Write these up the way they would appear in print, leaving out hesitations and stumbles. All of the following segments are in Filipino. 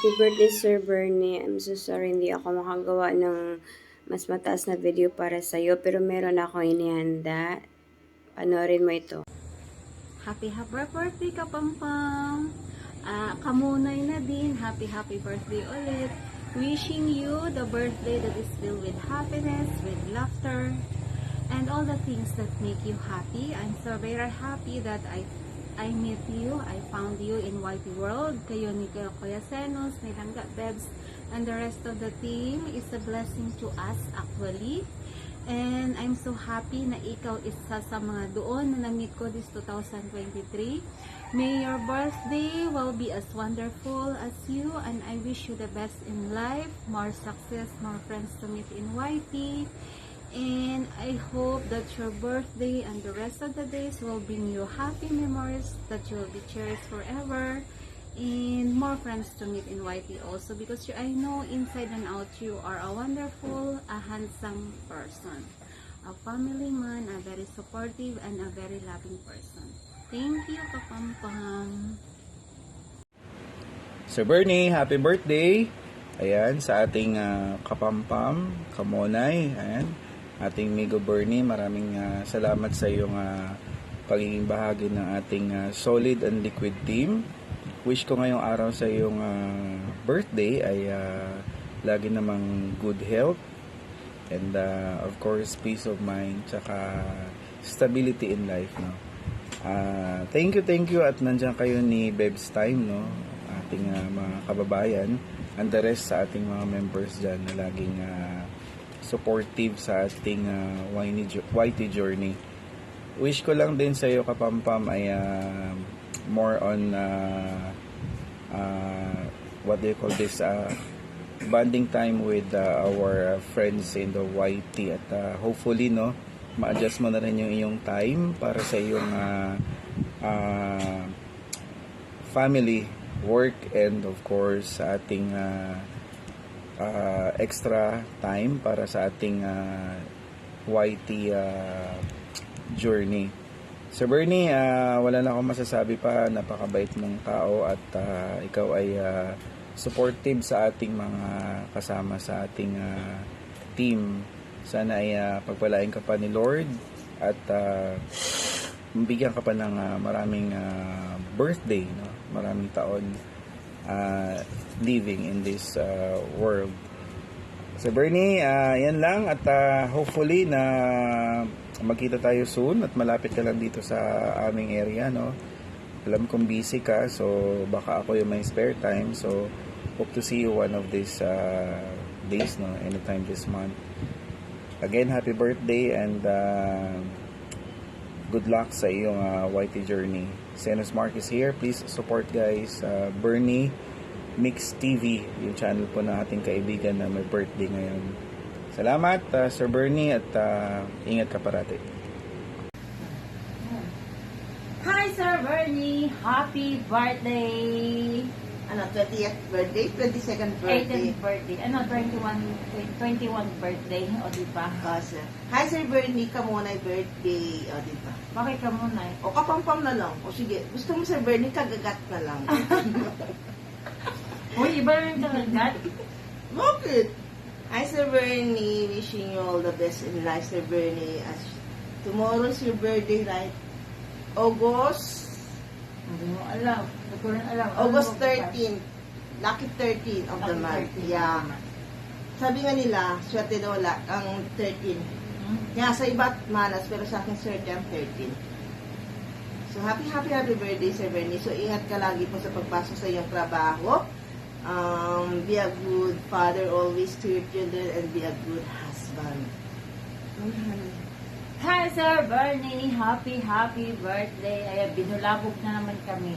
Happy birthday, Sir Bernie. I'm so sorry hindi ako makagawa ng mas mataas na video para sa'yo, pero meron ako inihanda. Panoorin mo ito. Happy birthday ka, Pampam! Kamunay na din. Happy birthday ulit. Wishing you the birthday that is filled with happiness, with laughter, and all the things that make you happy. I'm so very happy that I met you. I found you in Whitey World. Kayo ni Kuya Senos, ni Langga Bebs, and the rest of the team is a blessing to us actually. And I'm so happy na ikaw isa sa mga doon na na-meet ko this 2023. May your birthday will be as wonderful as you, and I wish you the best in life, more success, more friends to meet in Whitey. And I hope that your birthday and the rest of the days will bring you happy memories that you will be cherished forever, and more friends to meet in Whitey also, because I know inside and out you are a wonderful, a handsome person, a family man, a very supportive and a very loving person. Thank you, Kapampam. Sir Bernie, happy birthday! Ayan, sa ating kapampam, kamonay, ayan, ating Migo Bernie, maraming salamat sa iyong pagiging bahagi ng ating solid and liquid team. Wish ko ngayong araw sa iyong birthday ay lagi namang good health and of course peace of mind tsaka stability in life, no. Thank you at nandiyan kayo ni Bebs Time, no, ating mga kababayan, and the rest sa ating mga members dyan na laging supportive sa ating Whitey journey. Wish ko lang din sa iyo, Kapampam, ay more on what do you call this, bonding time with our friends in the Whitey, at hopefully, no, ma-adjust mo na rin yung iyong time para sa iyong family, work, and of course sa ating extra time para sa ating Whitey journey. Sir Bernie, wala na akong masasabi pa. Napakabait mong tao at ikaw ay supportive sa ating mga kasama sa ating team. Sana ay pagpalain ka pa ni Lord at mabigyan ka pa ng maraming birthday, no? Maraming taon living in this world. So Bernie, yan lang, at hopefully na magkita tayo soon at malapit ka lang dito sa aming area, no. Alam kong busy ka, so baka ako yung may spare time, so hope to see you one of these days, no, anytime this month. Again, happy birthday and good luck sa iyong Whitey journey. Senos Mark is here. Please support, guys, Bernie Mix TV, yung channel po na ating kaibigan na may birthday ngayon. Salamat, Sir Bernie, at ingat ka parati. Hi, Sir Bernie! Happy birthday! 20th birthday, 22nd birthday. 18th birthday. 21 birthday. O, diba? Hi, Sir Bernie, kamunay birthday. O, diba? Bakit ka muna eh? O, kapampam na lang. O, sige. Gusto mo, Sir Bernie, kagagat na lang. Uy, iba rin talaga. Bakit? Hi, Sir Bernie. Wishing you all the best in life, Sir Bernie. As tomorrow's your birthday, right? August? Hindi mo alam. Hindi ko rin alam. August 13. Lucky 13 of the month. Yeah. Sabi nga nila, swerte daw ang 13. Nga, sa iba't manas, pero sa akin swerte ang 13. So, happy birthday, Sir Bernie. So, ingat ka lagi po sa pagpasok sa iyong trabaho. Be a good father always to your children, and be a good husband. Hi, Sir Bernie! Happy birthday! Ay, binulabog na naman kami.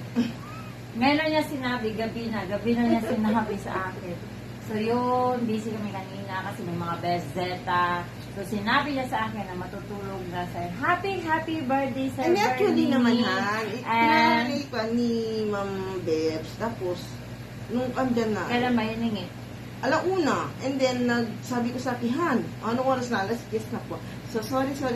Ngayon niya sinabi, gabi na niya sinabi sa akin. So yun, busy kami kanina kasi may mga bezeta. So sinabi niya sa akin na matutulog na sa happy birthday, Sir And Bernie! actually naman, ha? And Pinanay pa ni Ma'am Bebs. Tapos, nung andyan na. kailan ba yun eh? Alauna. And then, sabi ko sa Kihan, anong oras na? Alas 10 na po. So, sorry, sir,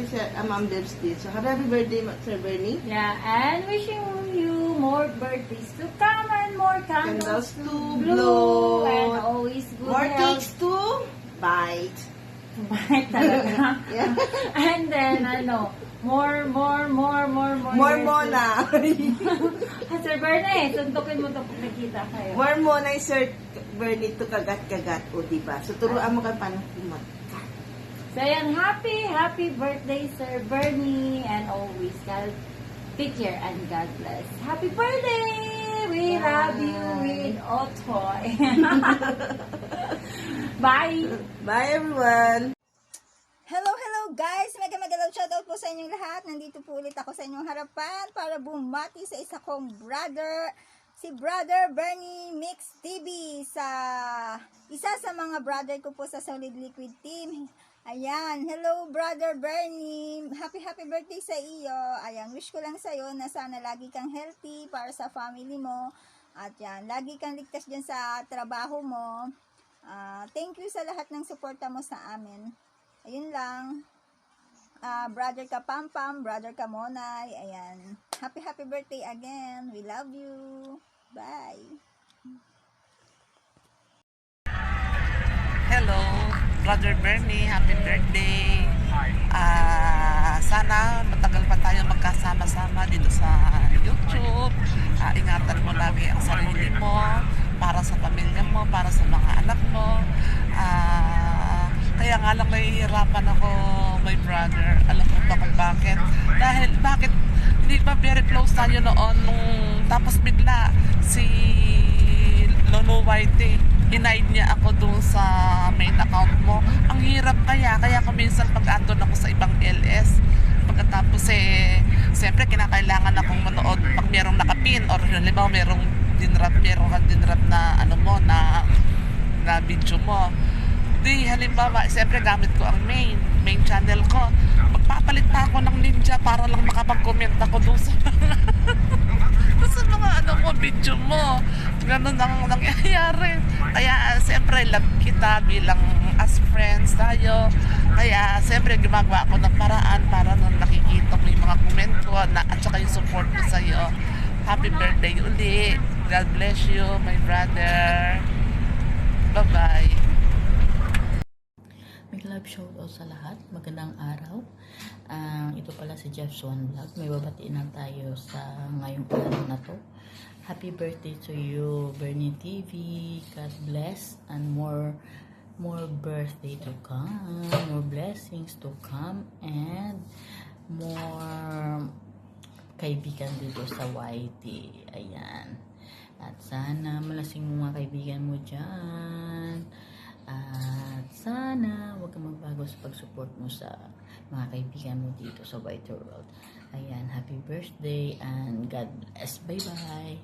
Ma'am Bebs did. So, happy birthday, Sir Bernie. Yeah, and wishing you more more birthdays to come and more candles Candles to blow blow. and always good More health. cakes to bite. Bye talaga. Yeah. And then, more Mona. Sir Bernie, suntukin mo ito kung nakita kayo. More Mona yung Sir Bernie to kagat-kagat. O, diba? So, turuan mo kayo paano kumat. So, yan, happy birthday, Sir Bernie. And always, God, take care and God bless. Happy birthday! We love you with Otoy. Bye! Bye, everyone! Hello guys! Mega shoutout po sa inyong lahat. Nandito po ulit ako sa inyong harapan para bumati sa isa kong brother, si Brother Bernie Mix TV, sa isa sa mga brother ko po sa Solid Liquid Team. Ayan, hello Brother Bernie, happy birthday sa iyo. Ayan, wish ko lang sa iyo na sana lagi kang healthy para sa family mo. At yan, lagi kang ligtas dyan sa trabaho mo. Thank you sa lahat ng suporta mo sa amin. Ayun lang. Brother Kapampam, Brother Kamonay, ayan. Happy birthday again. We love you. Bye. Hello, Brother Bernie, happy birthday. Sana matagal pa tayo magkasama-sama dito sa YouTube. Ingatan mo lagi ang sarili mo, para sa pamilya mo, para sa mga anak mo. Kaya nga lang nahihirapan ako, my brother. Alam mo ba kung bakit? Dahil bakit hindi ba very close tayo noon tapos bigla si Lolo Whitey, hinaid niya ako doon sa main account mo. Ang hirap kaya ko minsan pag-andon ako sa ibang LS. Pagkatapos siyempre kinakailangan akong manood pag merong nakapin or halimbawa merong dinrap na na video mo. Di halimbawa, siyempre gamit ko ang main channel ko. Magpapalit pa ako ng Ninja para lang makapag-comment ako doon sa sa mga video mo. Ganun ang nangyayari. Kaya siyempre love kita bilang as friends tayo. Kaya siyempre gumagawa ako ng paraan para nung nakikita mo yung mga comment ko at saka yung support ko sa'yo. Happy birthday uli. God bless you, my brother. Bye-bye. Big love shoutout sa lahat. Magandang araw. Ito pala si Jeffson Vlog. May babatiin lang tayo sa ngayong araw na to. Happy birthday to you, Bernie TV. God bless and more birthday to come, more blessings to come, and more kaibigan dito sa YT. Ayan. At sana malasing mga kaibigan mo dyan. At sana huwag kang magbago sa pag-support mo sa mga kaibigan mo dito sa White World. Ayan, happy birthday and God bless. Bye-bye!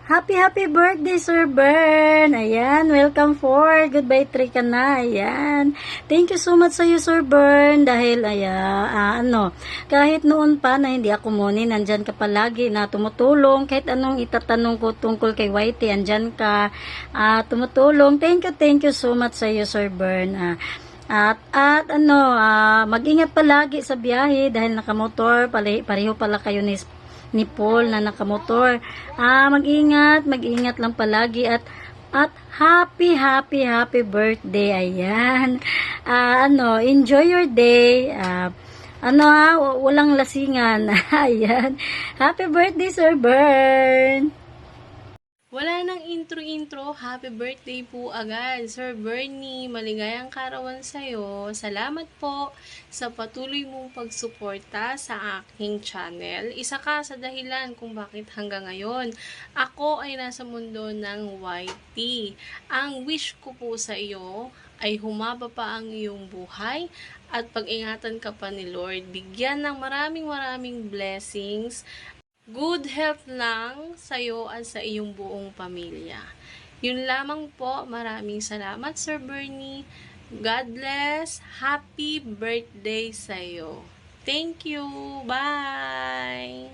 Happy birthday, Sir Bern! Ayan, welcome for goodbye tree ka na. Ayan. Thank you so much sa iyo, Sir Bern. Dahil, kahit noon pa na hindi ako muni, nandyan ka palagi na tumutulong. Kahit anong itatanong ko tungkol kay Whitey, andyan ka tumutulong. Thank you so much sa iyo, Sir Bern. Mag-ingat palagi sa biyahe dahil nakamotor, pareho pala kayo ni Paul na nakamotor. Mag-ingat lang palagi at happy birthday. Ayan. Enjoy your day. Walang lasingan. Ayan. Happy birthday, Sir Bern. Wala nang intro. Happy birthday po agad, Sir Bernie. Maligayang karawan sa'yo. Salamat po sa patuloy mong pagsuporta sa aking channel. Isa ka sa dahilan kung bakit hanggang ngayon ako ay nasa mundo ng YT. Ang wish ko po sa iyo ay humaba pa ang iyong buhay at pag-ingatan ka pa ni Lord. Bigyan ng maraming blessings. Good health lang sa'yo at sa iyong buong pamilya. Yun lamang po. Maraming salamat, Sir Bernie. God bless. Happy birthday sa'yo. Thank you. Bye!